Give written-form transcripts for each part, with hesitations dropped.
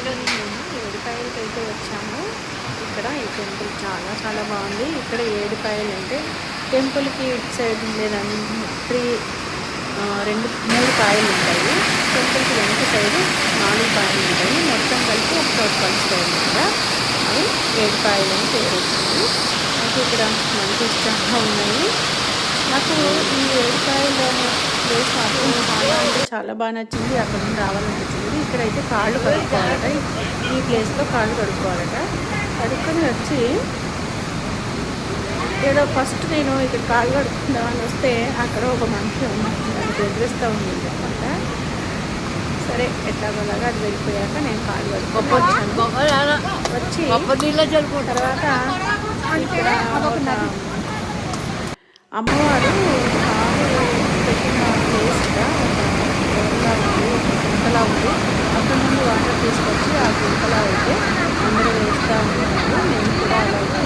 ఏడుపాయలకైతే వచ్చాము. ఇక్కడ ఈ టెంపుల్ చాలా చాలా బాగుంది. ఇక్కడ ఏడుపాయలు అంటే టెంపుల్కి ఇటు సైడ్ ఉండేదాన్ని 3 పాయలు ఉంటాయి. టెంపుల్కి వెనక సైడ్ 4 పాయలు ఉంటాయి. మొత్తం కలిపి ఒక చోట కలుస్తాయి అన్నమాట. అవి ఏడుపాయలు అని పేరు వచ్చింది. నాకు ఇక్కడ మంచి ఇష్టంగా ఉన్నాయి. నాకు ఈ ఏడుపాయలు ప్లేస్ మాత్రం చాలా అంటే చాలా బాగా నచ్చింది. అక్కడ నుండి రావాలనిపించింది. ఇక్కడైతే కాళ్ళు కడుక్కోవాలట. ఈ ప్లేస్లో కాళ్ళు కడుక్కోవాలట. కడుక్కొని వచ్చి ఏదో ఫస్ట్ నేను ఇక్కడ కాళ్ళు కడుక్కుందామని వస్తే అక్కడ ఒక మనిషి దాన్ని బెదిరిస్తూ ఉండింది అనమాట. సరే ఎట్లాగోలాగా అది వెళ్ళిపోయాక నేను కాళ్ళు కడుక్కొచ్చాను. వచ్చి తర్వాత ఇక్కడ అమ్మవారు కాలు పెట్టిన ప్లేస్గా గుంతలా ఉంది. అక్కడ నుండి వాటర్ తీసుకొచ్చి ఆ గుంతలా అయితే అందరూ వేస్తూ ఉంటారు. నేను కూడా అలాగే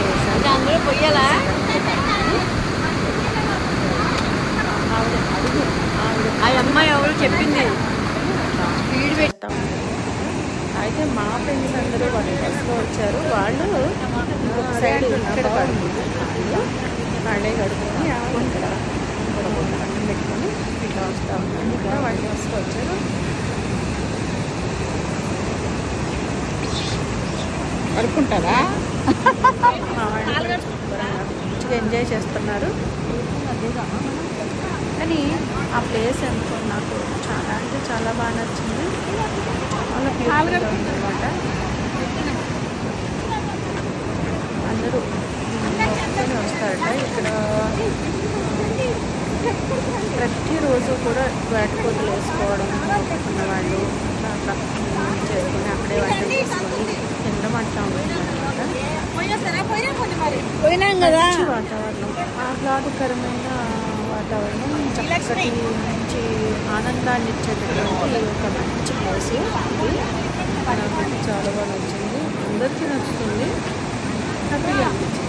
వేసాను. అందరూ పొయ్యాలా ఆవిడ అమ్మాయి ఎవరు చెప్పింది స్పీడ్ పెడతా అయితే మా ఫ్రెండ్స్ అందరూ వాళ్ళ బస్సులో వచ్చారు. వాళ్ళు ఇంకొక సైడ్ ఇక్కడ కడుగుతున్నారు. కాళ్ళే కడుక్కొని ఇక్కడ పక్కన పెట్టుకొని ఇట్లా వస్తూ ఉన్నాను. ఇక్కడ వాళ్ళ బస్సులో వచ్చారు. కడుక్కుంటారా? మంచిగా ఎంజాయ్ చేస్తున్నారు. కానీ ఆ ప్లేస్ అనుకో నాకు చాలా అంటే చాలా బాగా నచ్చింది. చాలా బ్యూటిఫుల్గా ఉందన్నమాట. అందరూ వస్తారట. ఇక్కడ ప్రతిరోజు కూడా వేటకోతలు వేసుకోవడం ఉన్న వాళ్ళు అట్లా చేసుకొని అక్కడే వంటలు చేసుకొని తినడం అట్లా ఉంటుందన్నమాట. మంచి వాతావరణం, ఆహ్లాదకరమైన వాతావరణం, చక్కటి మంచి ఆనందాన్ని ఇచ్చేటటువంటి ఒక మంచి ప్లేస్ ఇది. నాకైతే చాలా బాగా నచ్చింది. అందరికీ నచ్చుతుంది. హ్యాపీగా అనిపించింది.